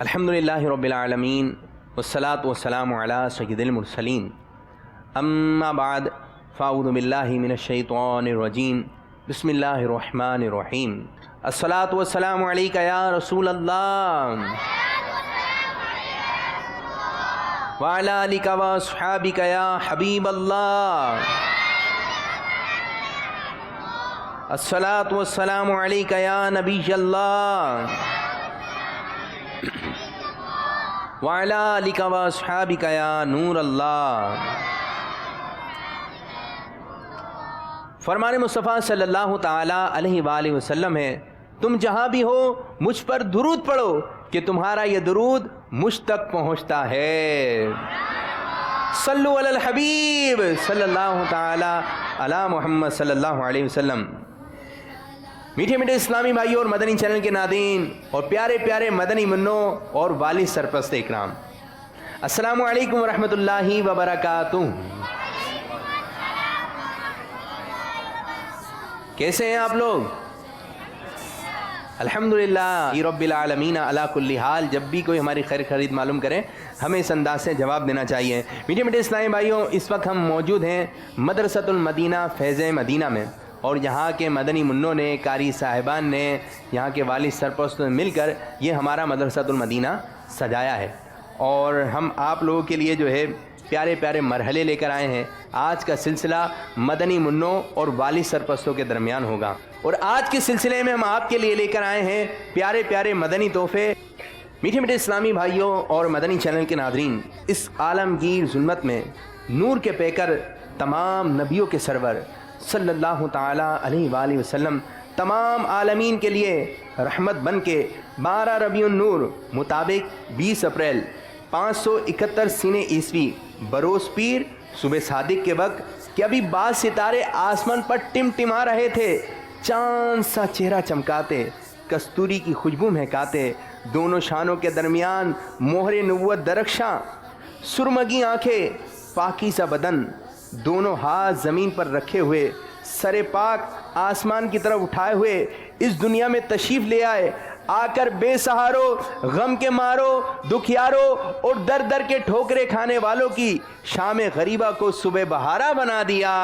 الحمدللہ رب العالمین والصلاة والسلام علی سید المرسلین اما بعد فاعوذ باللہ من الشیطان الرجیم بسم اللہ الرحمن الرحیم الصلاة والسلام علیک یا رسول اللہ وعلی آلک واصحابک یا حبیب اللہ الصلاة والسلام علیک یا نبی اللہ وعلی آلک واصحابک یا نور اللہ۔ فرمان مصطفیٰ صلی اللہ تعالیٰ علیہ وآلہ وسلم ہے، تم جہاں بھی ہو مجھ پر درود پڑھو کہ تمہارا یہ درود مجھ تک پہنچتا ہے۔ صلو علی الحبیب صلی اللہ تعالیٰ علی محمد صلی اللہ علیہ وسلم۔ میٹھے میٹھے اسلامی بھائیوں اور مدنی چینل کے ناظرین اور پیارے پیارے مدنی منوں اور والد سرپرست اکرام، السلام علیکم ورحمۃ اللہ وبرکاتہ۔ کیسے ہیں آپ لوگ؟ الحمدللہ رب العالمین علی کل حال۔ جب بھی کوئی ہماری خیر خرید معلوم کرے ہمیں اس انداز سے جواب دینا چاہیے۔ میٹھے میٹھے اسلامی بھائیوں، اس وقت ہم موجود ہیں مدرسۃ المدینہ فیض مدینہ میں، اور یہاں کے مدنی منوں نے، قاری صاحبان نے، یہاں کے والد سرپرستوں نے مل کر یہ ہمارا مدرسۃ المدینہ سجایا ہے، اور ہم آپ لوگوں کے لیے جو ہے پیارے پیارے مرحلے لے کر آئے ہیں۔ آج کا سلسلہ مدنی منوں اور والد سرپرستوں کے درمیان ہوگا، اور آج کے سلسلے میں ہم آپ کے لیے لے کر آئے ہیں پیارے پیارے مدنی تحفے۔ میٹھے میٹھے اسلامی بھائیوں اور مدنی چینل کے ناظرین، اس عالمگیر ظلمت میں نور کے پیکر تمام نبیوں کے سرور صلی اللہ تعالیٰ علیہ وآلہ وسلم تمام عالمین کے لیے رحمت بن کے 12 ربیع النور مطابق 20 اپریل 571 سینہ عیسوی بروز پیر صبح صادق کے وقت کہ ابھی بعض ستارے آسمان پر ٹمٹما رہے تھے، چاند سا چہرہ چمکاتے، کستوری کی خوشبو مہکاتے، دونوں شانوں کے درمیان مہر نبوت درخشاں، سرمگی آنکھیں، پاکیزہ بدن، دونوں ہاتھ زمین پر رکھے ہوئے، سر پاک آسمان کی طرف اٹھائے ہوئے اس دنیا میں تشریف لے آئے، آ کر بے سہاروں، غم کے ماروں، دکھیاروں اور در در کے ٹھوکرے کھانے والوں کی شام غریبہ کو صبح بہارا بنا دیا۔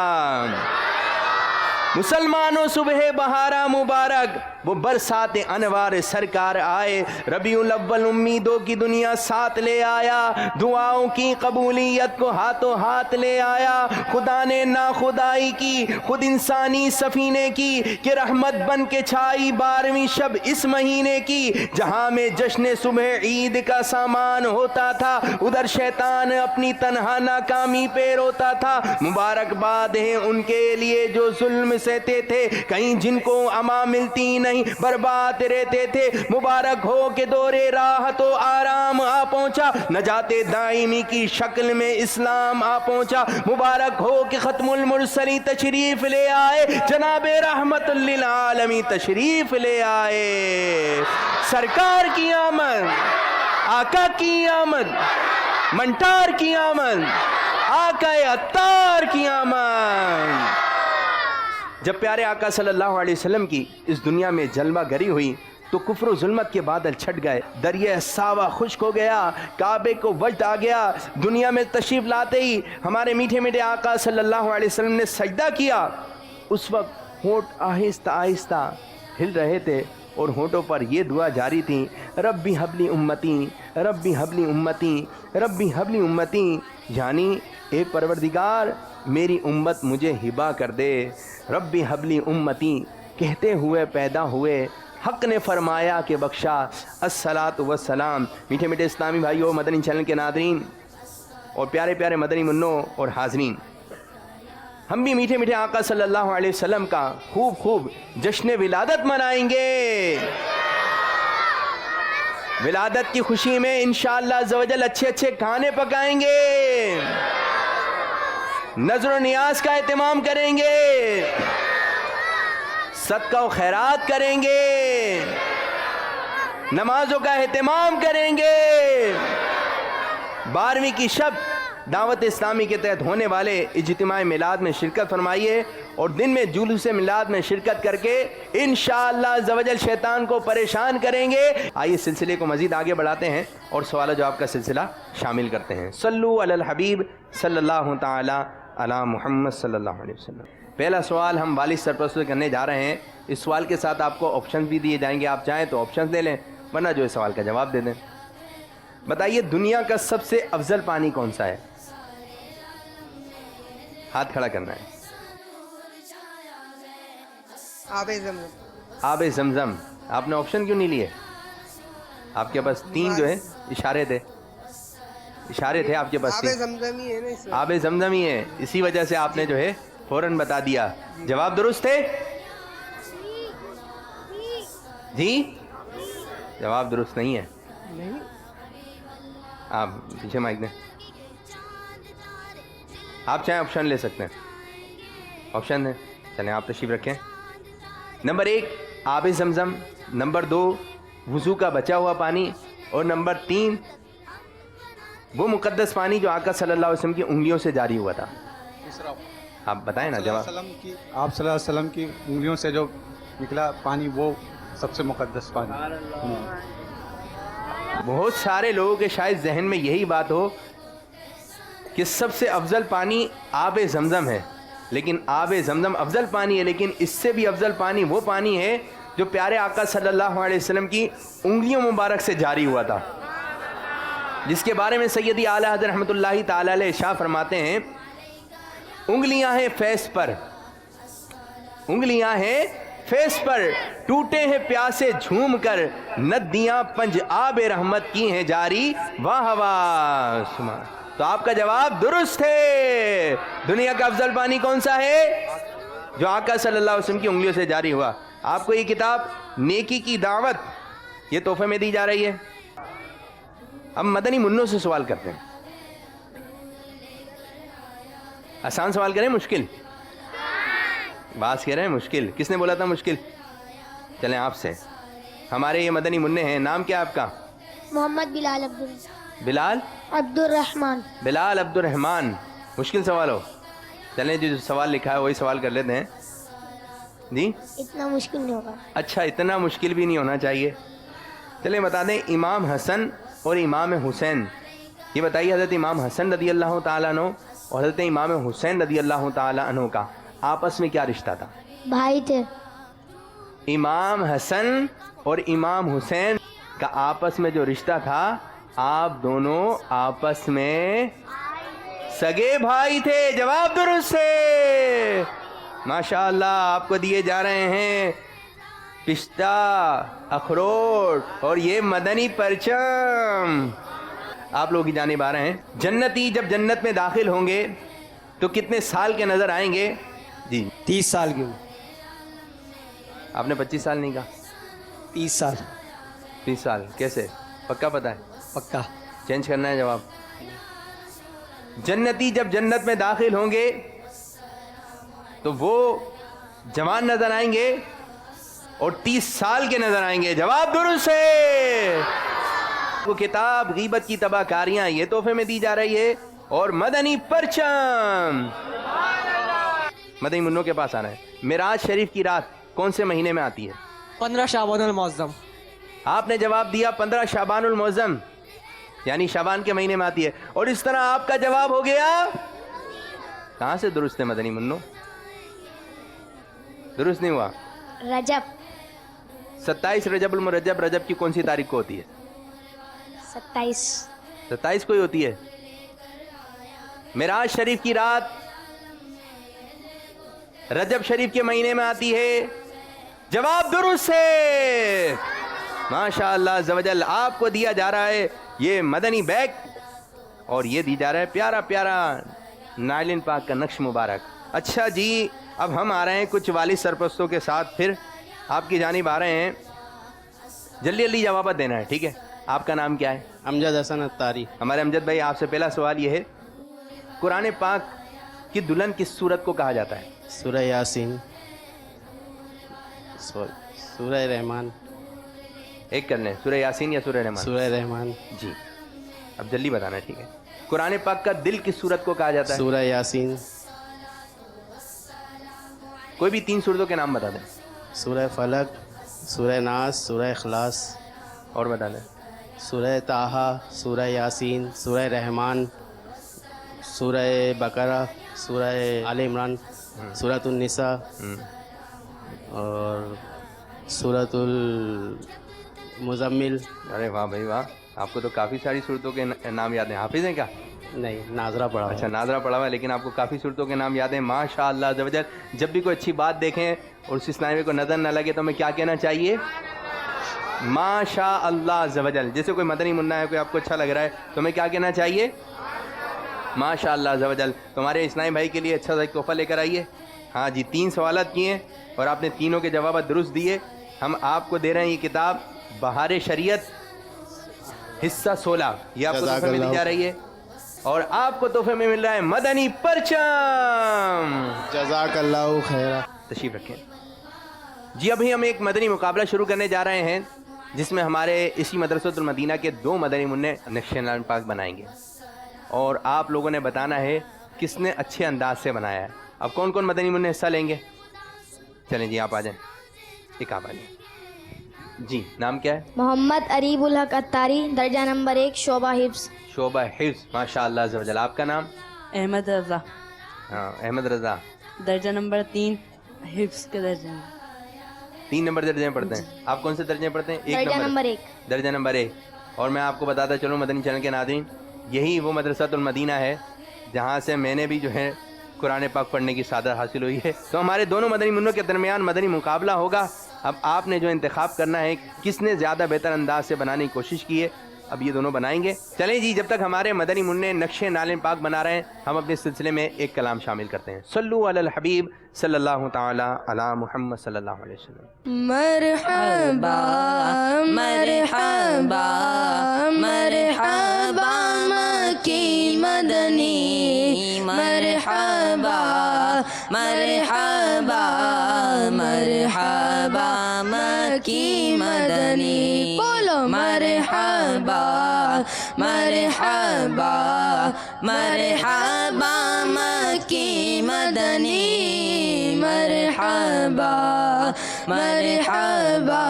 مسلمانوں صبح بہارا مبارک، وہ برسات انوار سرکار آئے، ربیع الاول امیدوں کی دنیا ساتھ لے آیا، دعاؤں کی قبولیت کو ہاتھوں ہاتھ لے آیا، خدا نے ناخدائی کی خود انسانی سفینے کی کہ رحمت بن کے چھائی 12ویں شب اس مہینے کی، جہاں میں جشن صبح عید کا سامان ہوتا تھا ادھر شیطان اپنی تنہا ناکامی پہ روتا تھا۔ مبارکباد ہے ان کے لیے جو ظلم سہتے تھے، کہیں جن کو اما ملتی نہیں برباد رہتے تھے، مبارک ہو کہ دور راحت و آرام آ پہنچا، نجات دائمی کی شکل میں اسلام آ پہنچا، مبارک ہو کہ ختم المرسلی تشریف لے آئے، جناب رحمت للعالمین تشریف لے آئے۔ سرکار کی آمد، آقا کی آمد، منٹار کی آمد، آقا عطار کی آمد۔ جب پیارے آقا صلی اللہ علیہ وسلم کی اس دنیا میں جلوہ گری ہوئی تو کفر و ظلمت کے بادل چھٹ گئے، دریا ساوا خشک ہو گیا، کعبے کو وجد آ گیا۔ دنیا میں تشریف لاتے ہی ہمارے میٹھے میٹھے آقا صلی اللہ علیہ وسلم نے سجدہ کیا۔ اس وقت ہونٹ آہستہ آہستہ ہل رہے تھے اور ہونٹوں پر یہ دعا جاری تھی، ربی حبلی امتی، ربی حبلی امتی، ربی حبلی امتی، یعنی اے پروردگار میری امت مجھے ہبا کر دے۔ ربی حبلی امتی کہتے ہوئے پیدا ہوئے، حق نے فرمایا کہ بخشا، الصلاۃ والسلام۔ میٹھے میٹھے اسلامی بھائیوں، مدنی چینل کے ناظرین اور پیارے پیارے مدنی منوں اور حاضرین، ہم بھی میٹھے میٹھے آقا صلی اللہ علیہ وسلم کا خوب جشن ولادت منائیں گے۔ ولادت کی خوشی میں انشاءاللہ عزوجل اچھے کھانے پکائیں گے، نظر و نیاز کا اہتمام کریں گے، صدقہ و خیرات کریں گے، نمازوں کا اہتمام کریں گے۔ 12ویں کی شب دعوت اسلامی کے تحت ہونے والے اجتماع میلاد میں شرکت فرمائیے اور دن میں جلوس میلاد میں شرکت کر کے انشاءاللہ عز و جل شیطان کو پریشان کریں گے۔ آئیے سلسلے کو مزید آگے بڑھاتے ہیں اور سوال و جواب کا سلسلہ شامل کرتے ہیں۔ صلو علی الحبیب صلی اللہ تعالی علی محمد صلی اللہ علیہ وسلم۔ پہلا سوال ہم والد سرپرست سے کرنے جا رہے ہیں۔ اس سوال کے ساتھ آپ کو آپشنز بھی دیے جائیں گے، آپ چاہیں تو آپشنز لے لیں ورنہ جو اس سوال کا جواب دے دیں۔ بتائیے دنیا کا سب سے افضل پانی کون سا ہے؟ ہاتھ کھڑا کرنا ہے۔ آب زمزم۔ آب زمزم۔ آپ نے آپشن کیوں نہیں لیے؟ آپ کے پاس تین جو ہے اشارے تھے آپ کے پاس آب زمزم ہی ہے نا اس میں۔ آب زمزم ہی ہے، اسی وجہ سے آپ نے جو ہے فوراً بتا دیا۔ جواب درست ہے؟ جی جواب درست نہیں ہے۔ نہیں، آپ پیچھے مائک دیں۔ آپ چاہیں آپشن لے سکتے ہیں، آپشن ہے، چلیں آپ تشریف رکھیں۔ نمبر 1 آب زمزم، نمبر 2 وضو کا بچا ہوا پانی، اور نمبر 3 وہ مقدس پانی جو آقا صلی اللہ علیہ وسلم کی انگلیوں سے جاری ہوا تھا۔ آپ بتائیں نا جواب۔ آپ صلی اللہ علیہ وسلم کی انگلیوں سے جو نکلا پانی وہ سب سے مقدس پانی۔ بہت سارے لوگوں کے شاید ذہن میں یہی بات ہو کہ سب سے افضل پانی آب زمزم ہے، لیکن آب زمزم افضل پانی ہے، لیکن اس سے بھی افضل پانی وہ پانی ہے جو پیارے آقا صلی اللہ علیہ وسلم کی انگلیوں مبارک سے جاری ہوا تھا، جس کے بارے میں سیدی اعلیٰ حضرت رحمۃ اللہ تعالی علیہ ارشاد فرماتے ہیں، انگلیاں ہیں فیس پر، انگلیاں ہیں فیس پر، ٹوٹے ہیں پیاسے جھوم کر، ندیاں پنج آب رحمت کی ہیں جاری، واہ واہ سبحان۔ تو آپ کا جواب درست ہے۔ دنیا کا افضل پانی کون سا ہے؟ جو آقا صلی اللہ علیہ وسلم کی انگلیوں سے جاری ہوا۔ آپ کو یہ کتاب نیکی کی دعوت یہ تحفے میں دی جا رہی ہے۔ اب مدنی منوں سے سوال کرتے ہیں، آسان سوال کریں مشکل؟ باز کہہ رہے ہیں مشکل، کس نے بولا تھا مشکل؟ چلیں آپ سے، ہمارے یہ مدنی منع ہیں، نام کیا آپ کا؟ محمد بلال عبد الرحمن۔ بلال عبد الرحمن۔ مشکل سوال ہو، چلیں جو سوال لکھا ہے وہی سوال کر لیتے ہیں جی۔ اتنا مشکل نہیں ہوگا۔ اچھا اتنا مشکل بھی نہیں ہونا چاہیے۔ چلیں بتا دیں، امام حسن اور امام حسین، یہ بتائیے حضرت امام حسن رضی اللہ تعالیٰ عنہ اور حضرت امام حسین رضی اللہ تعالیٰ عنہ کا آپس میں کیا رشتہ تھا؟ بھائی تھے۔ امام حسن اور امام حسین کا آپس میں جو رشتہ تھا، آپ دونوں آپس میں سگے بھائی تھے۔ جواب درست ہے، ماشاءاللہ۔ آپ کو دیے جا رہے ہیں پستہ، اخروٹ اور یہ مدنی پرچم۔ آپ لوگ کی جانب آ رہے ہیں، جنتی جب جنت میں داخل ہوں گے تو کتنے سال کے نظر آئیں گے؟ جی 30 سال کی۔ آپ نے 25 سال نہیں کہا؟ 30 سال 30 سال کیسے؟ پکا پتہ ہے؟ پکا۔ چینج کرنا ہے جواب۔ جنتی جب جنت میں داخل ہوں گے تو وہ جوان نظر آئیں گے اور 30 سال کے نظر آئیں گے۔ جواب درست ہے۔ وہ کتاب غیبت کی تباہ کاریاں یہ تحفے میں دی جا رہی ہے، اور مدنی پرچم مدنی منوں کے پاس آنا ہے۔ معراج شریف کی رات کون سے مہینے میں آتی ہے؟ 15 شعبان المعظم۔ آپ نے جواب دیا 15 شعبان المعظم، یعنی شعبان کے مہینے میں آتی ہے، اور اس طرح آپ کا جواب ہو گیا کہاں سے درست ہے مدنی منوں؟ درست نہیں ہوا۔ رجب 27 رجب المرجب، رجب کی کون سی تاریخ کو ہوتی ہے؟ 27 کو ہی ہوتی ہے۔ معراج شریف کی رات رجب شریف کے مہینے میں آتی ہے۔ جواب درست ہے، ماشاءاللہ عز و جل۔ آپ کو دیا جا رہا ہے یہ مدنی بیگ، اور یہ دی جا رہا ہے پیارا پیارا نائلن پاک کا نقش مبارک۔ اچھا جی، اب ہم آ رہے ہیں کچھ والد سرپرستوں کے ساتھ، پھر آپ کی جانب آ رہے ہیں، جلدی جلدی جوابات دینا ہے، ٹھیک ہے؟ آپ کا نام کیا ہے؟ امجد حسن اتاری۔ ہمارے امجد بھائی، آپ سے پہلا سوال یہ ہے، قرآن پاک کی دلہن کس سورت کو کہا جاتا ہے؟ سورہ یاسین، سورہ رحمان۔ ایک کر لیں، سورہ یاسین یا سورہ رحمان؟ سورہ رحمان۔ جی، اب جلدی بتانا ہے، ٹھیک ہے؟ قرآن پاک کا دل کس سورت کو کہا جاتا ہے؟ سورہ یاسین. کوئی بھی 3 سورتوں کے نام بتا دیں سورہ فلق, سورہ ناس, سورہ اخلاص. اور بتا دیں. سورہ طٰہٰ, سورہ یاسین, سورہ رحمان, سورہ بقرہ, سورہ آل عمران, سورۃ النساء اور سورۃ المزمل. ارے واہ بھائی واہ، آپ کو تو کافی ساری صورتوں کے نام یاد ہیں. حافظ ہیں کیا؟ نہیں، ناظرہ پڑھا ہوا ہے. اچھا ناظرہ پڑھا ہوا ہے، لیکن آپ کو کافی صورتوں کے نام یاد ہیں. ماشاء اللہ عز و جل. جب بھی کوئی اچھی بات دیکھیں اور اس اسلامی کو نظر نہ لگے تو ہمیں کیا کہنا چاہیے؟ ماشاء اللہ عز و جل. جیسے کوئی مدنی منا ہے، کوئی آپ کو اچھا لگ رہا ہے تو ہمیں کیا کہنا چاہیے؟ ماشاء اللہ عز و جل. تمہارے اسلامی بھائی کے لیے اچھا سا ایک تحفہ لے کر آئیے. ہاں جی، 3 سوالات کیے ہیں اور آپ نے تینوں کے جوابات درست دیے. ہم آپ کو دے رہے ہیں یہ کتاب بہار شریعت حصہ 16. یہ آپ کو تحفے میں دی جا رہی ہے اور آپ کو تحفے میں مل رہا ہے مدنی پرچم. جزاک اللہ خیرہ. تشریف رکھیں. جی ابھی ہم ایک مدنی مقابلہ شروع کرنے جا رہے ہیں جس میں ہمارے اسی مدرسۃ المدینہ کے 2 مدنی منع نقش نام پاک بنائیں گے اور آپ لوگوں نے بتانا ہے کس نے اچھے انداز سے بنایا ہے. اب کون کون مدنی منع حصہ لیں گے؟ چلیں جی آپ آ جائیں. ایک آپ آ جائیں. جی نام کیا ہے؟ محمد عریب الحق اتاری، درجہ نمبر 1، شعبہ حفظ. شعبہ حفظ. ماشاء اللہ عز و جل. آپ کا نام؟ احمد رضا، ہاں احمد رضا. درجہ نمبر 3، حفظ کے درجے میں. 3 نمبر درجے میں پڑھتے ہیں. آپ کون سے درجے میں پڑھتے ہیں؟ درجہ نمبر 1. درجہ نمبر 1. اور میں آپ کو بتاتا چلوں مدنی چینل کے ناظرین، یہی وہ مدرسۃ المدینہ ہے جہاں سے میں نے بھی جو ہے قرآن پاک پڑھنے کی سعادت حاصل ہوئی ہے. تو ہمارے دونوں مدنی منوں کے درمیان مدنی مقابلہ ہوگا. اب آپ نے جو انتخاب کرنا ہے کس نے زیادہ بہتر انداز سے بنانے کی کوشش کی ہے، اب یہ دونوں بنائیں گے. چلیں جی، جب تک ہمارے مدنی منع نقش نالم پاک بنا رہے ہیں ہم اپنے سلسلے میں ایک کلام شامل کرتے ہیں. صلو علی الحبیب صلی اللہ تعالی علی محمد صلی اللہ علیہ وسلم. مرحبا مرحبا مرحبا مکی مدنی، مرحبا مرحبا مرحبا مکی مدنی. بولو مرحبا مرحبا مرحبا مکی مدنی، مرحبا مرحبا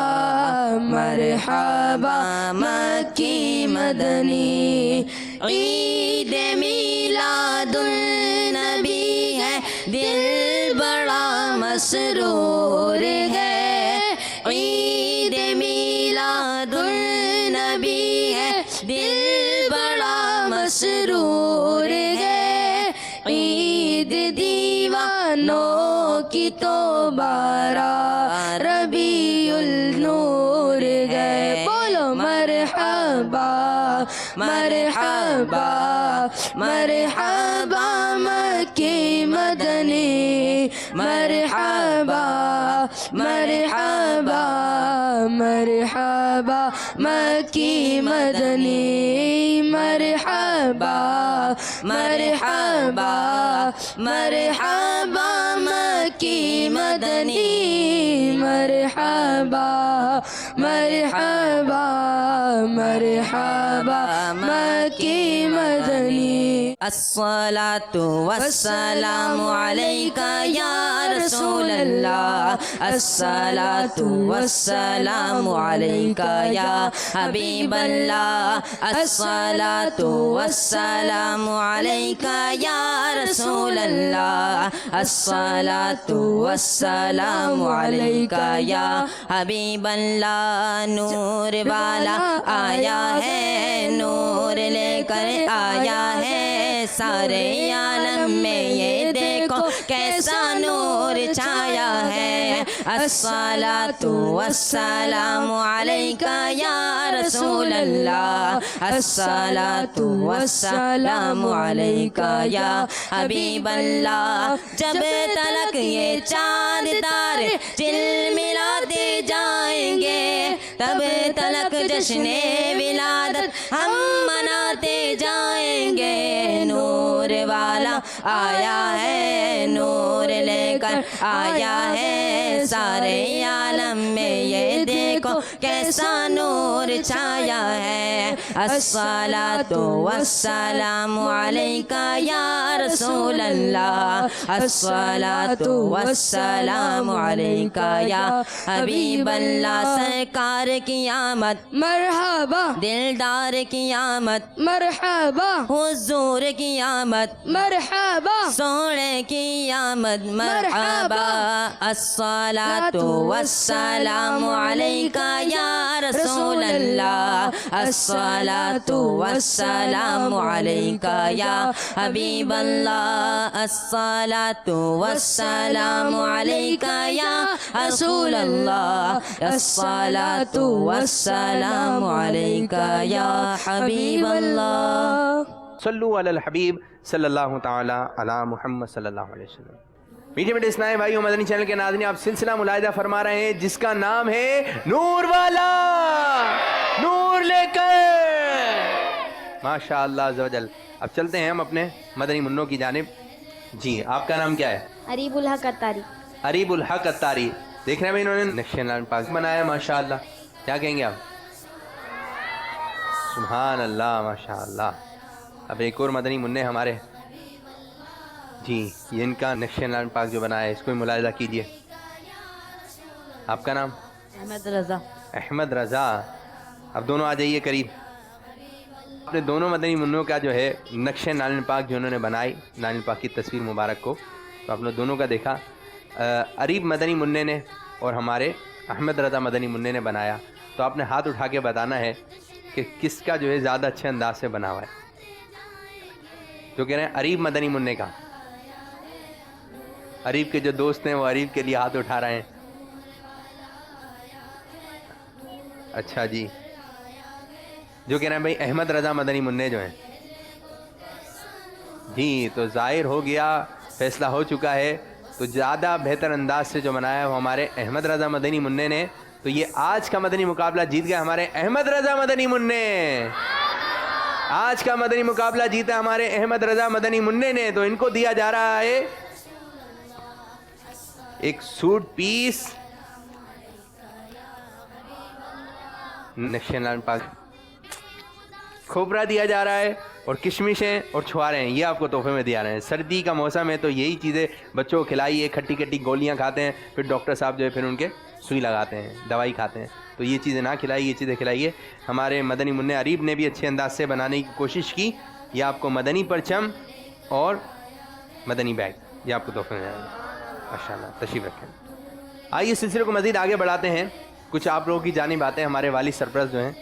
مرحبا مکی مدنی. عید میلاد النبی ہے، دل بڑا مسرور ہے. عید میلاد النبی ہے، دل بڑا مسرور ہے. عید دیوانوں کی تو بارہ ربیع النور ہے. بولو مرحبا مرحبا مرحبا مکی مدنی، مرحبا مرحبا مرحبا مکی مدنی، مرحبا مرحبا مرحبا مکی مدنی، مرحبا مرحبا مرحبا مکی مدنی. الصلاة والسلام علیکہ یا رسول اللہ، الصلاة والسلام علیکہ یا حبیب اللہ، الصلاة والسلام علیکہ یا رسول اللہ، الصلاة والسلام علیکہ یا حبیب اللہ. نور والا آیا ہے، نور لے کر آیا ہے، سارے عالم میں یہ دیکھو کیسا نور چھایا ہے. الصلاة والسلام علیکہ یا رسول اللہ، الصلاة والسلام علیکہ یا حبیب اللہ. جب تلک یہ چاند تارے جلملاتے جائیں گے، تب تلک جشن ولادت ہم مناتے جائیں گے. نور والا آیا ہے، نور لے کر آیا ہے، سارے عالم میں یہ دیکھو کیسا نور چھایا ہے. الصلاۃ والسلام علیکہ یا رسول اللہ، الصلاۃ والسلام علیکہ یا حبیب اللہ، سرکار کی آمد مرحبا دلدار کی آمد مرحبا حضور کی آمد مرحبا سونے کی آمد مرحبا، الصلاۃ والسلام علیکہ یا رسول اللہ، الصلاۃ والسلام علیکہ یا حبیب اللہ، الصلاۃ والسلام علیکہ یا رسول اللہ، الصلاۃ والسلام علیکہ یا حبیب اللہ۔ صلو علی الحبیب صلی اللہ تعالی علی محمد صلی اللہ علیہ وسلم۔ میٹھے میٹھے اسلامی بھائیو، مدنی چینل کے ناظرین، آپ سلسلہ ملاحظہ فرما رہے ہیں جس کا نام ہے نور والا، نور لے کر، ماشاء اللہ عز و جل۔ اب چلتے ہیں ہم اپنے مدنی منوں کی جانب۔ جی آپ کا نام کیا ہے؟ عریب الحق اتاری۔ عریب الحق اتاری، دیکھ رہے ہیں بھائی انہوں نے نقشِ نام پاک بنایا ماشاء اللہ۔ کیا کہیں گے آپ؟ سبحان اللہ، ماشاء اللہ۔ اب ایک اور مدنی منع ہمارے، جی یہ ان کا نقشِ نام پاک جو بنایا ہے، اس کو ملاحظہ کیجئے۔ آپ کا نام؟ احمد رضا۔ احمد رضا۔ اب دونوں آ جائیے قریب۔ اپنے دونوں مدنی منوں کا جو ہے نقشِ نام پاک جو انہوں نے بنائی، نام پاک کی تصویر مبارک کو، تو آپ نے دونوں کا دیکھا، عریب مدنی منع نے اور ہمارے احمد رضا مدنی منع نے بنایا۔ تو آپ نے ہاتھ اٹھا کے بتانا ہے کہ کس کا جو ہے زیادہ اچھے انداز سے بنا ہوا ہے۔ جو کہہ رہے ہیں عریب مدنی منع کا، عریب کے جو دوست ہیں وہ عریب کے لیے ہاتھ اٹھا رہے ہیں۔ اچھا جی، جو کہہ رہے ہیں بھائی احمد رضا مدنی منع جو ہیں، جی تو ظاہر ہو گیا، فیصلہ ہو چکا ہے۔ تو زیادہ بہتر انداز سے جو بنایا ہے وہ ہمارے احمد رضا مدنی منع نے۔ تو یہ آج کا مدنی مقابلہ جیت گیا ہمارے احمد رضا مدنی منع۔ آج کا مدنی مقابلہ جیتا ہمارے احمد رضا مدنی منع نے۔ تو ان کو دیا جا رہا ہے ایک سوٹ پیس نقشِ نام پاک، کھوپرا دیا جا رہا ہے، اور کشمشیں اور چھوارے ہیں، یہ آپ کو تحفے میں دیا رہے ہیں۔ سردی کا موسم ہے تو یہی چیزیں بچوں کو کھلائیے، کھٹی کھٹی گولیاں کھاتے ہیں، پھر ڈاکٹر صاحب جو ہے پھر ان کے سوئی لگاتے ہیں، دوائی کھاتے ہیں، تو یہ چیزیں نہ کھلائیے، یہ چیزیں کھلائیے۔ ہمارے مدنی منع عریب نے بھی اچھے انداز سے بنانے کی کوشش کی۔ یہ آپ کو مدنی پرچم اور مدنی بیگ یہ آپ کو تحفے میں آئے گا ماشاء اللہ۔ تشریف رکھیں۔ آئیے سلسلے کو مزید آگے بڑھاتے ہیں۔ کچھ آپ لوگوں کی جانب آتے ہیں ہمارے والد سرپرست جو ہیں۔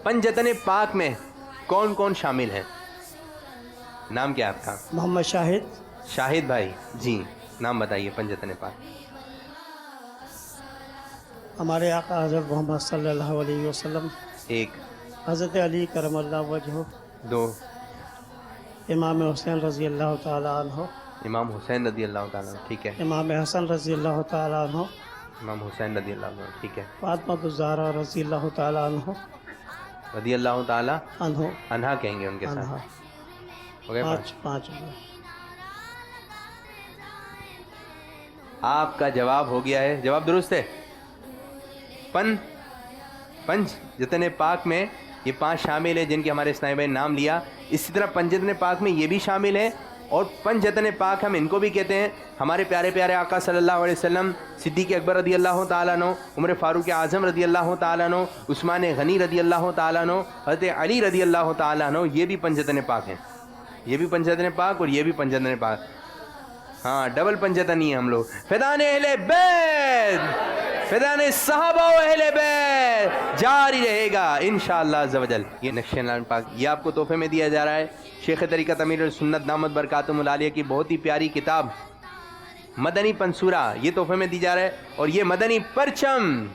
پنجتن پاک میں کون کون شامل ہیں؟ نام کیا ہے آپ کا؟ محمد شاہد۔ شاہد بھائی، جی نام بتائیے پنجتن پاک۔ ہمارے آقا حضرت محمد صلی اللہ علیہ وسلم، ایک، حضرت علی کرم اللہ وجہہ، دو، امام حسین رضی اللہ تعالیٰ عنہ، امام حسین رضی اللہ تعالیٰ، ٹھیک ہے، امام حسن رضی اللہ تعالیٰ عنہ، امام حسین رضی اللہ عنہ، ٹھیک ہے، فاطمہ الزہرا رضی اللہ تعالیٰ عنہ رضی اللہ تعالیٰ عنہ عنہا کہیں گے ان کے عنہ۔ ساتھ، ہو گئے پانچ۔ پانچ آپ کا جواب ہو گیا ہے، جواب درست ہے۔ پنج جتنے پاک میں یہ پانچ شامل ہیں جن کے ہمارے اسلامی بھائی نے نام لیا۔ اسی طرح پنجتن پاک میں یہ بھی شامل ہیں، اور پنجتن پاک ہم ان کو بھی کہتے ہیں۔ ہمارے پیارے پیارے آقا صلی اللہ علیہ وسلم، صدیق اکبر رضی اللہ تعالیٰ عنہ، عمر فاروق اعظم رضی اللہ تعالیٰ عنہ، عثمان غنی رضی اللہ تعالیٰ عنہ، حضرت علی رضی اللہ تعالیٰ عنہ، یہ بھی پنجتن پاک ہیں۔ یہ بھی پنجتن پاک اور یہ بھی پنجتن پاک، ہاں ڈبل پنجتنی ہیں ہم لوگ۔ فیضان اہل بیت، فیضان صحابہ و اہل بیت جاری رہے گا انشاءاللہ عز و جل۔ یہ نقشِ نام پاک یہ آپ کو تحفے میں دیا جا رہا ہے۔ شیخ طریقت امیر السنت دامت برکاتہم العالیہ کی بہت ہی پیاری کتاب مدنی پنصورہ یہ تحفے میں دی جا رہا ہے، اور یہ مدنی پرچم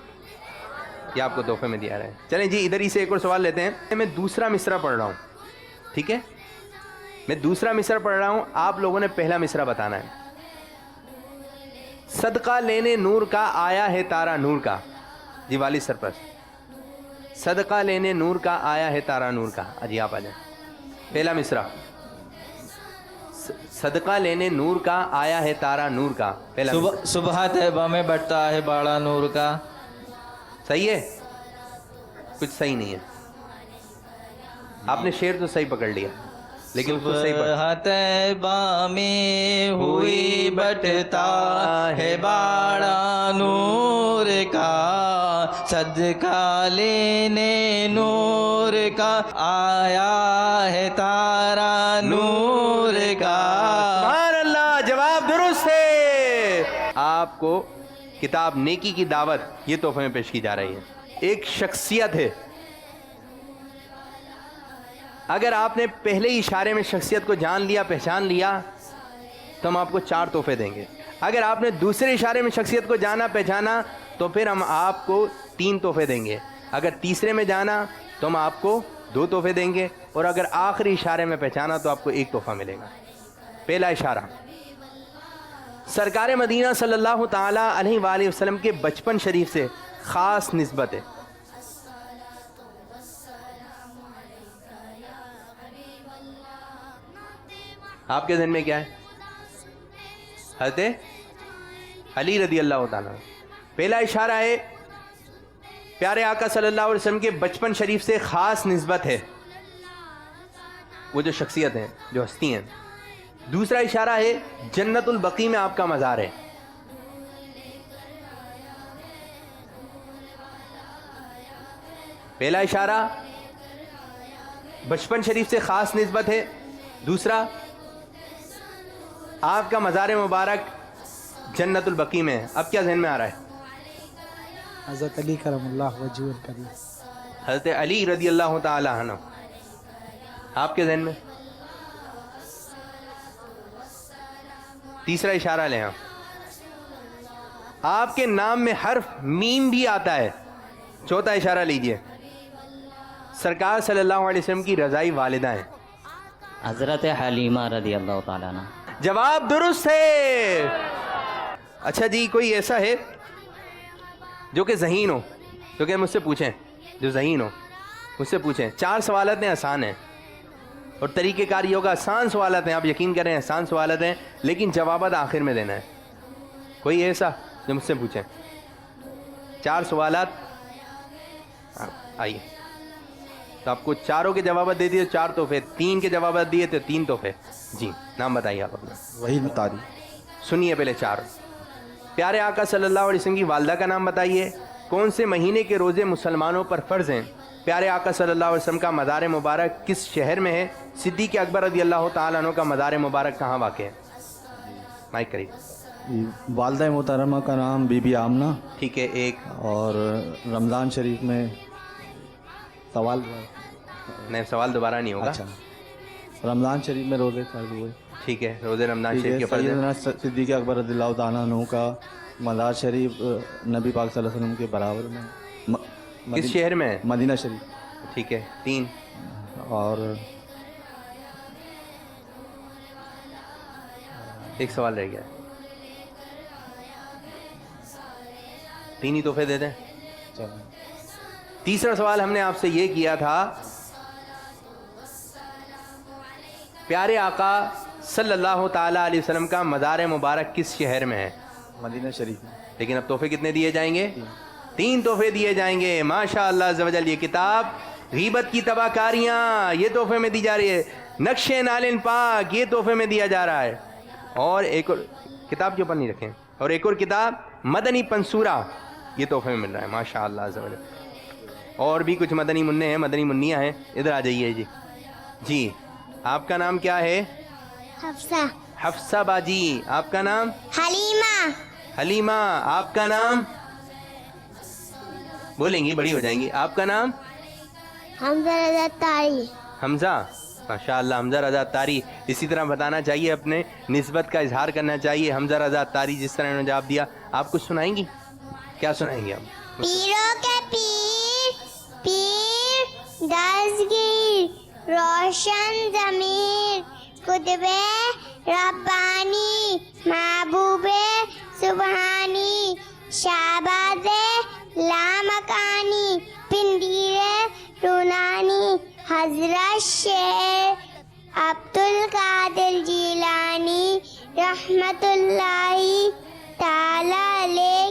یہ آپ کو تحفے میں دیا رہا ہے۔ چلیں جی ادھر ہی سے ایک اور سوال لیتے ہیں۔ میں دوسرا مصرع پڑھ رہا ہوں، ٹھیک ہے؟ میں دوسرا مصرع پڑھ رہا ہوں، آپ لوگوں نے پہلا مصرع بتانا ہے۔ صدقہ لینے نور کا آیا ہے تارا نور کا، جی والد سرپرست، صدقہ لینے نور کا آیا ہے تارا نور کا، جی آپ آ جائیں۔ پہلا مصرع، صدقہ لینے نور کا آیا ہے تارا نور کا، پہلا مصرع۔ صبح طیبہ میں بٹتا ہے باڑا نور کا، صحیح ہے؟ کچھ صحیح نہیں ہے. آپ نے شعر تو صحیح پکڑ لیا لیکن اس کو صحیح پکڑ. طیبہ میں ہوئی بٹتا ہے باڑا نور کا، صدقہ لینے نور کا آیا ہے تارا نور کا. سبحان اللہ، جواب درست ہے. آپ کو کتاب نیکی کی دعوت یہ تحفے میں پیش کی جا رہی ہے. ایک شخصیت ہے، اگر آپ نے پہلے ہی اشارے میں شخصیت کو جان لیا، پہچان لیا، تو ہم آپ کو 4 تحفے دیں گے. اگر آپ نے دوسرے اشارے میں شخصیت کو جانا پہچانا تو پھر ہم آپ کو 3 تحفے دیں گے. اگر تیسرے میں جانا تو ہم آپ کو 2 تحفے دیں گے، اور اگر آخری اشارے میں پہچانا تو آپ کو 1 تحفہ ملے گا. پہلا اشارہ سرکار مدینہ صلی اللہ تعالی علیہ وآلہ وسلم کے بچپن شریف سے خاص نسبت ہے. آپ کے ذہن میں کیا ہے؟ حضرت علی رضی اللہ تعالیٰ. پہلا اشارہ ہے پیارے آقا صلی اللہ علیہ وسلم کے بچپن شریف سے خاص نسبت ہے، وہ جو شخصیت ہیں، جو ہستی ہیں. دوسرا اشارہ ہے جنت البقیع میں آپ کا مزار ہے. پہلا اشارہ بچپن شریف سے خاص نسبت ہے، دوسرا آپ کا مزار مبارک جنت البقیع میں ہے. اب کیا ذہن میں آ رہا ہے؟ حضرت علی کرم اللہ وجہ الکریم. حضرت علی رضی اللہ تعالی عنہ. آپ کے ذہن میں تیسرا اشارہ لیں. آپ کے نام میں حرف میم بھی آتا ہے. چوتھا اشارہ لیجئے، سرکار صلی اللہ علیہ وسلم کی رضائی والدہ ہیں. حضرت حلیمہ رضی اللہ تعالیٰ عنہ. جواب درست ہے. اچھا جی، کوئی ایسا ہے جو کہ ذہین ہو، جو کہ مجھ سے پوچھیں، جو ذہین ہو مجھ سے پوچھیں. 4 سوالات ہیں، آسان ہیں، اور طریقہ کار یہ ہوگا آسان سوالات ہیں، آپ یقین کریں آسان سوالات ہیں، لیکن جوابات آخر میں دینا ہے. کوئی ایسا جو مجھ سے پوچھیں؟ 4 سوالات. آئیے، تو آپ کو چاروں کے جوابات دے دیے 4 تحفے، 3 کے جوابات دیے تو 3 تحفے. جی نام بتائیے آپ اپنا. وہی طاری. سنیے پہلے 4. پیارے آقا صلی اللہ علیہ وسلم کی والدہ کا نام بتائیے. کون سے مہینے کے روزے مسلمانوں پر فرض ہیں؟ پیارے آقا صلی اللہ علیہ وسلم کا مزار مبارک کس شہر میں ہے؟ صدیق اکبر رضی اللہ تعالیٰ عنہ کا مزار مبارک کہاں واقع ہے؟ مائک قریب. والدہ محترمہ کا نام بی بی آمنہ. ٹھیک ہے. 1. اور رمضان شریف میں سوال نہیں، سوال دوبارہ نہیں ہوگا. اچھا، رمضان شریف میں روزے فرض ہوئے. ٹھیک ہے، روزے رمضان شریف کے فرض ہیں. سیدنا صدیق اکبر رضی اللہ تعالیٰ عنہ کا مزار شریف نبی پاک صلی اللہ علیہ وسلم کے برابر میں کس شہر میں ہے؟ مدینہ شریف. ٹھیک ہے. 3. اور ایک سوال رہ گیا. 3 ہی تحفے دے دیں. تیسرا سوال ہم نے آپ سے یہ کیا تھا، پیارے آقا صلی اللہ تعالیٰ علیہ وسلم کا مزار مبارک کس شہر میں ہے؟ مدینہ شریف میں. لیکن اب تحفے کتنے دیے جائیں گے؟ 3 تحفے دیے جائیں گے. ماشاء اللہ عز و جل. یہ کتاب غیبت کی تباہ کاریاں یہ تحفے میں دی جا رہی ہے. نقش نالن پاک یہ تحفے میں دیا جا رہا ہے. اور ایک اور کتاب کے اوپر نہیں رکھیں، اور ایک اور کتاب مدنی پنصورہ یہ تحفے میں مل رہا ہے. ماشاء اللہ عز و جل. اور بھی کچھ مدنی منع ہیں، مدنی منیاں ہیں. ادھر آ جائیے جی. جی آپ کا نام کیا ہے؟ حفصہ. حفصہ باجی. آپ کا نام؟ حلیمہ. حلیمہ. آپ کا نام؟ بولیں گی بڑی ہو جائیں گی. آپ کا نام؟ حمزہ رضا طاری. حمزہ. ماشاء اللہ حمزہ رضا طاری. اسی طرح بتانا چاہیے، اپنے نسبت کا اظہار کرنا چاہیے. حمزہ رضا طاری جس طرح انہوں نے جواب دیا. آپ کچھ سنائیں گی؟ کیا سنائیں گے آپ؟ پیروں کے پیر پیر دستگیر روشن ضمیر قطب ربانی محبوب سبحانی شہباز لامکانی پندیر رونانی حضرت شیخ عبدالقادر جیلانی رحمت اللہ تعالی علیہ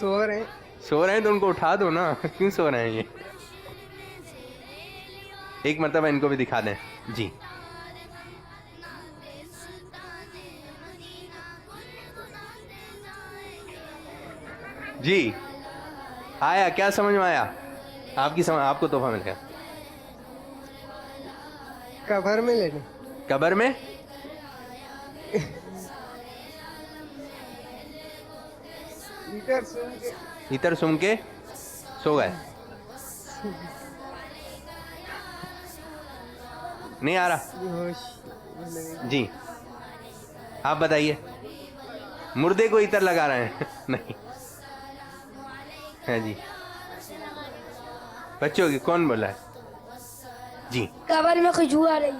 سو رہے ہیں. سو رہے ہیں تو ان کو اٹھا دو نا. کیوں سو رہے ہیں یہ؟ ایک مرتبہ ان کو بھی دکھا دیں. جی جی آیا کیا سمجھ میں آیا آپ کی سمجھ؟ آپ کو تحفہ مل گیا. قبر میں لینے. قبر میں اتر سن کے سو گئے. نہیں آ رہا. جی آپ بتائیے. مردے کو اتر لگا رہے ہیں؟ نہیں ہے جی. بچوں کی کون بول رہا ہے؟ جی قبر میں خوشبو آ رہی.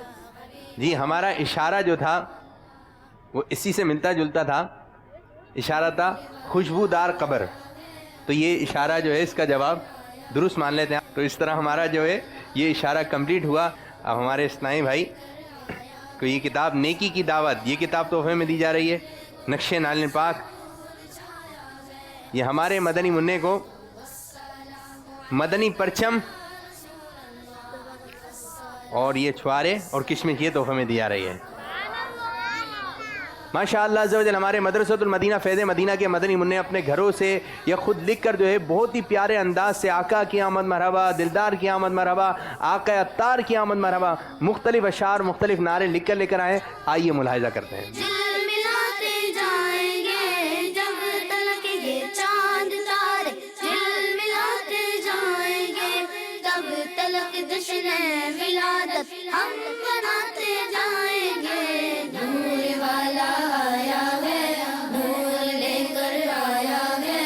جی ہمارا اشارہ جو تھا وہ اسی سے ملتا جلتا تھا. اشارہ تھا خوشبودار قبر. تو یہ اشارہ جو ہے اس کا جواب درست مان لیتے ہیں. تو اس طرح ہمارا جو ہے یہ اشارہ کمپلیٹ ہوا. اب ہمارے اسنائی بھائی کو یہ کتاب نیکی کی دعوت، یہ کتاب تحفے میں دی جا رہی ہے. نقش نال پاک. یہ ہمارے مدنی منع کو مدنی پرچم اور یہ چھوارے اور کشمش یہ تحفے میں دی جا رہی ہے. ماشاء اللہ عز و جل ہمارے مدرسۃ المدینہ فیض مدینہ کے مدنی منع اپنے گھروں سے یا خود لکھ کر جو ہے بہت ہی پیارے انداز سے آقا کی آمد مرحبا، دلدار کی آمد مرحبا، آقا عطار کی آمد مرحبا، مختلف اشعار مختلف نعرے لکھ کر لے کر آئے. آئیے ملاحظہ کرتے ہیں. ہم بناتے جائیں گے. نور والا آیا ہے، نور لے کر آیا ہے.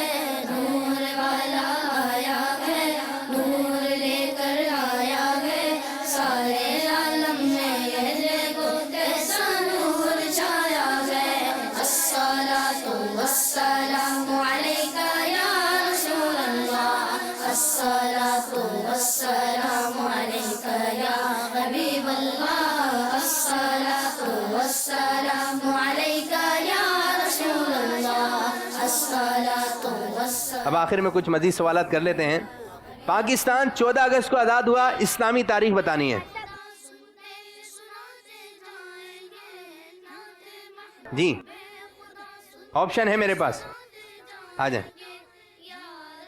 نور والا آیا ہے، نور لے کر آیا ہے. سارے عالم میں یہ دیکھو کیسا نور چھایا ہے. الصلاۃ والسلام علیکہ یا رسول اللہ. الصلاۃ والسلام علیکہ یا حبیب اللہ. الصلاۃ والسلام علیکہ یا رسول اللہ. الصلاۃ والسلام. اب آخر میں کچھ مزید سوالات کر لیتے ہیں. پاکستان 14 اگست کو آزاد ہوا، اسلامی تاریخ بتانی ہے. جی آپشن ہے میرے پاس، آ جائیں.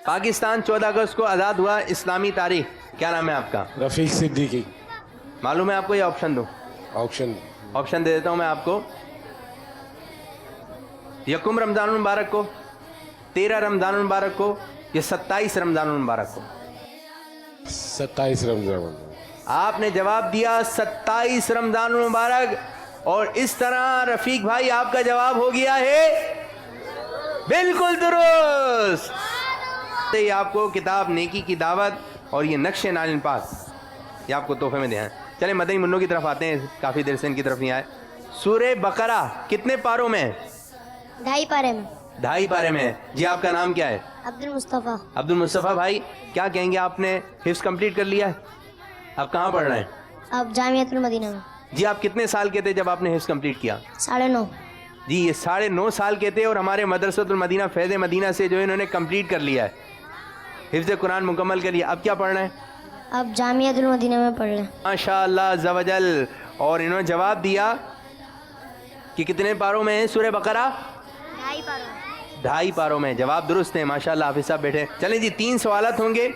پاکستان 14 اگست کو آزاد ہوا، اسلامی تاریخ. کیا نام ہے آپ کا؟ رفیق صدیقی. معلوم ہے آپ کو یہ آپشن دو؟ آپشن دے دیتا ہوں میں آپ کو. یکم رمضان المبارک کو، 13 رمضان المبارک کو، یا 27 رمضان المبارک کو؟ 27 رمضان. آپ نے جواب دیا 27 رمضان المبارک، اور اس طرح رفیق بھائی آپ کا جواب ہو گیا ہے بالکل درست. یہ آپ کو کتاب نیکی کی دعوت اور یہ نقش نال پاک یہ آپ کو تحفے میں دے ہیں. چلیں مدنی منوں کی طرف آتے ہیں، کافی دیر سے ان کی طرف نہیں آئے. سورہ بقرہ کتنے پاروں میں؟ 2.5 پارے میں. 2.5 پارے میں. جی آپ کا نام کیا ہے؟ عبد المصطفیٰ. عبد المصطفیٰ بھائی کیا کہیں گے؟ آپ نے حفظ کمپلیٹ کر لیا ہے؟ آپ کہاں پڑھ رہے ہیں؟ اب جامعۃ المدینہ میں. جی آپ کتنے سال کے تھے جب آپ نے حفظ کمپلیٹ کیا؟ 9.5. جی یہ 9.5 سال کے تھے، اور ہمارے مدرسۃ المدینہ فیض مدینہ سے جو انہوں نے کمپلیٹ کر لیا ہے، حفظ قرآن مکمل کر لیا. اب کیا پڑھ رہے ہیں؟ اب جامعۃ المدینہ میں پڑھ رہے ہیں. ماشاء اللہ عز و جل. اور انہوں نے جواب دیا کہ کتنے پاروں میں ہے سورہ بقرہ؟ 2.5 پاروں میں. 2.5 پاروں میں. جواب درست ہے ماشاء اللہ. حافظ صاحب بیٹھے. چلیں جی 3 سوالات ہوں گے،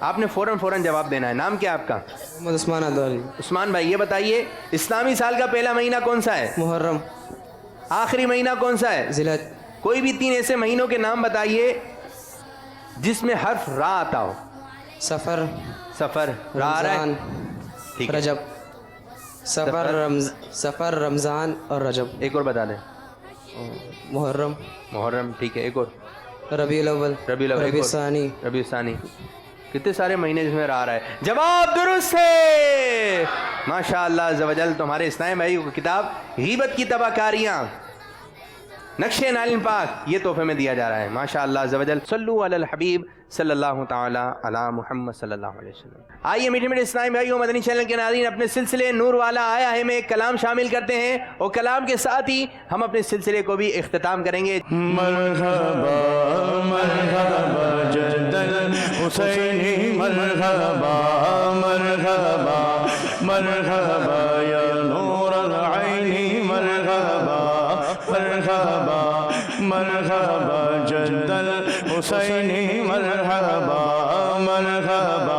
آپ نے فوراً جواب دینا ہے. نام کیا آپ کا؟ محمد عثمان ادواری. عثمان بھائی یہ بتائیے اسلامی سال کا پہلا مہینہ کون سا ہے؟ محرم. آخری مہینہ کون سا ہے؟ ذی الحج. کوئی بھی 3 ایسے مہینوں کے نام بتائیے جس میں حرف را آتا ہو. سفر، سفر را آ رہا ہے؟ رمضان، ٹھیک ہے. رجب. سفر، رمضان اور رجب. ایک اور بتا دیں. محرم، محرم ٹھیک ہے. ایک اور؟ ربیع الاول، ربیع الاول. ربیع ثانی. ربیع ثانی. کتنے سارے مہینے جس میں را رہا ہے. جواب درست ہے ماشاء اللہ عز و جل. تمہارے اسلام بھائی کو کتاب غیبت کی تباہ کاریاں نقش نالین پاک یہ تحفے میں دیا جا رہا ہے. ماشاء اللہ عز و جل. صلو علی الحبیب صلی اللہ تعالی علی محمد صلی اللہ علیہ وسلم. آئیے میٹھے میٹھے اسلامی بھائیوں، مدنی چینل کے ناظرین، اپنے سلسلے نور والا آیا ہے میں ایک کلام شامل کرتے ہیں، اور کلام کے ساتھ ہی ہم اپنے سلسلے کو بھی اختتام کریں گے. مرحبا مرحبا جد الحسینی مرحبا مرحبا مرحبا یا نور العین مرحبا مرحبا مرحبا جد الحسینی مرحبا مرحبا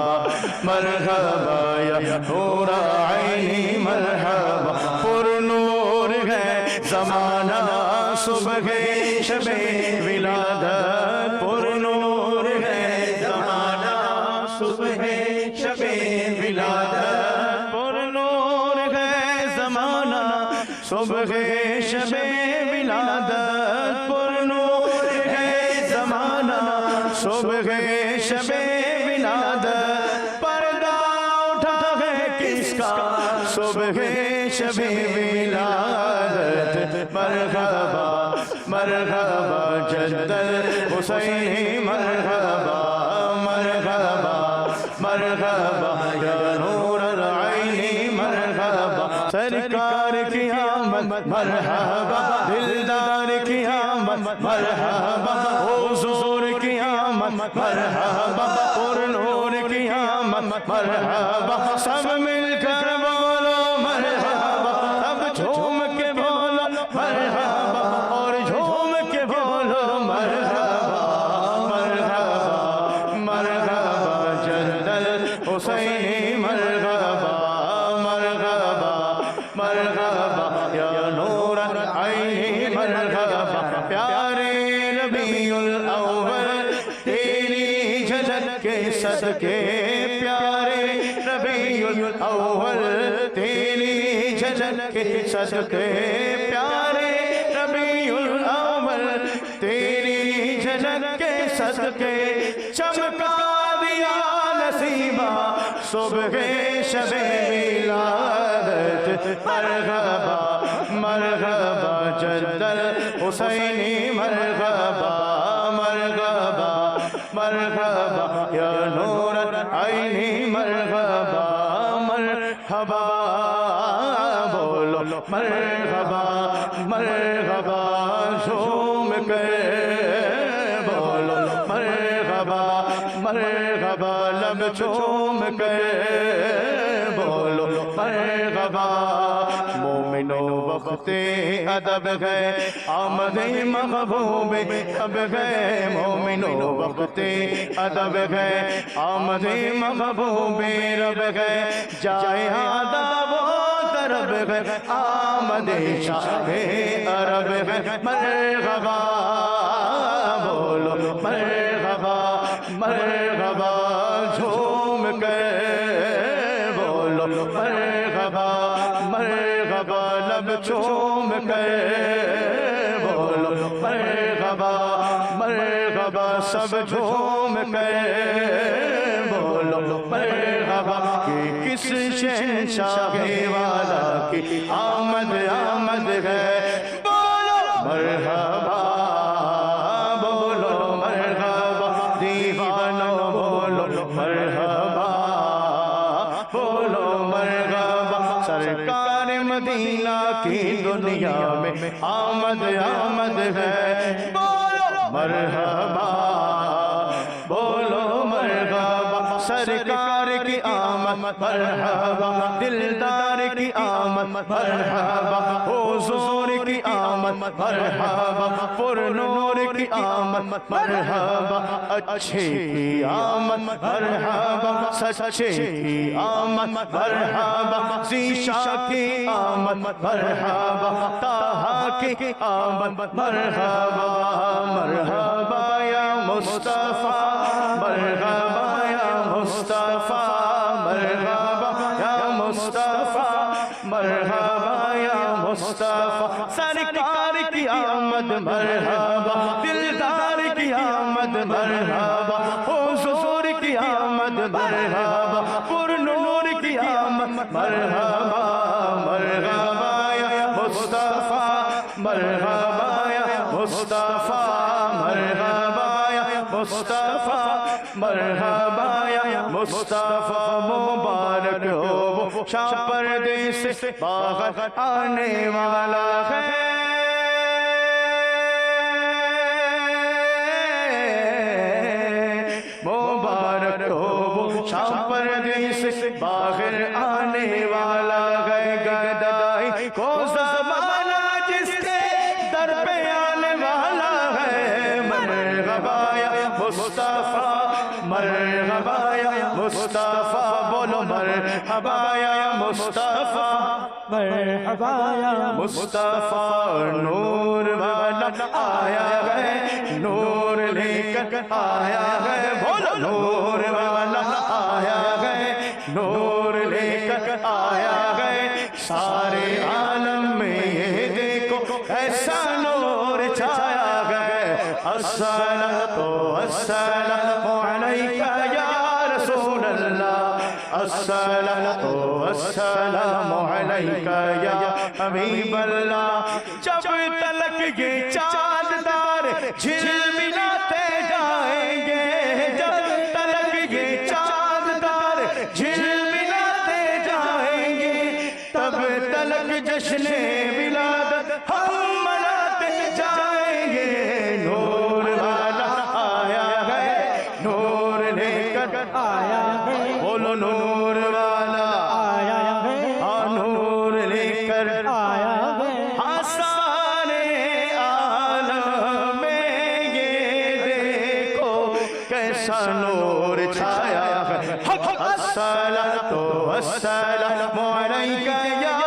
مرحبا یا نور العین مرحبا. پر نور ہے زمانہ صبح شب ولادت، پر نور ہے زمانہ صبح شب ولادت، پر نور ہے زمانہ صبح شب ولادت، پر نور ہے زمانہ صبح شب ولادت. پردہ اٹھا ہے کس کا صبح شب ولادت. مرحبا مرحبا جد الحسین مرحبا مرحبا مرحبا یا نور العین مرحبا. سرکار کی آمد مرحبا، دلدار کی آمد مرحبا، حضور کی آمد مرحبا، پر نور کی آمد مرحبا. سب مل کر بولو مرحبا، سب جھوم کے بولو مرحبا، اور جھوم کے بولو مرحبا مرحبا مرحبا جد الحسین مرحبا مرحبا مرحبا یا نور العین مرحبا. پیارے ربیع الاول تیری جھلک کے صدقے، پیارے ربیع الاول تیری جھلک کے صدقے، پیارے ربیع الاول تیری جھلک کے صدقے. چمکا دیا نصیبہ صبح شب ولادت. مرحبا مرحبا جد الحسینی مرحبا مرحبا مرحبا یا نور العین مرحبا مرحبا. بولو مرحبا مرحبا جھوم کر بولو مرحبا مرحبا، لب چوم کر بولو مرحبا. مومنو وقت ادب ہے آمد محبوب اب ہے، مومنو وقت ادب ہے آمد محبوب رب ہے. جائے آداب و طرب ہے آمد شاہ عرب ہے. مرحبا بولو مرحبا مرحبا جھوم کر بولو مرحبا مرحبا، لب چوم کر بولو مرحبا مرحبا، سب جھوم کر بولو مرحبا. کہ کس شہنشاہ والا کی آمد آمد ہے، بولو مرحبا بولو مرحبا. دیوانو بولو مرحبا بولو مرحبا. سرکار مدینہ کی دنیا میں آمد آمد ہے، بولو مرحبا بولو مرحبا. سرکار کی آمد مرحبا، دلدار کی آمد مرحبا، حضور کی آمد مرحبا، پر نور کی آمد مرحبا. اچھے کی آمد مرحبا، سچے کی آمد مرحبا، ذیشا کی آمد مرحبا، طٰہٰ کی آمد مرحبا. مرحبا یا مصطفیٰ مرحبا یا مصطفیٰ مرحبا یا مصطفیٰ مرحبا یا مصطفیٰ. سرکار کی آمد مرحبا، دلدار کی آمد مرحبا، حضور کی آمد مرحبا، پر نور کی آمد مرحبا. مرحبا یا مصطفیٰ مرحبا یا مصطفیٰ مرحبا یا مصطفیٰ مرحبا یا مصطفیٰ مبارک ہو وہ شام پردے سے باہر آنے والا ہے مبارک ہو وہ شام پردے سے باہر آنے والا ہے گدائی کو زمانہ جس کے در پہ آنے والا ہے مرحبا یا مصطفیٰ مرحبا یا مصطفیٰ بولو مرحبا یا مصطفیٰ مرحبا یا مصطفیٰ نور والا آیا ہے نور لے کر آیا ہے بولو نور والا آیا ہے نور لے کر آیا ہے سارے عالم میں یہ دیکھو ایسا نور چھایا ہے الصلاۃ والسلام علیک یا رسول اللہ الصلاۃ والسلام علیک یا حبیب اللہ جب تلک یہ چاند تارے جھلملاتے جائیں گے جب تلک یہ چاند تارے جھلملاتے جائیں گے تب تلک جشن ولادت ہم مناتے جائیں گے نور والا آیا ہے نور لے کر آیا ہے بولو نور والا آیا ہے ہاں نور لے کر آیا ہے ہاں سارے عالم میں یہ دیکھو کیسا نور چھایا ہے الصلاۃ والسلام علیک یا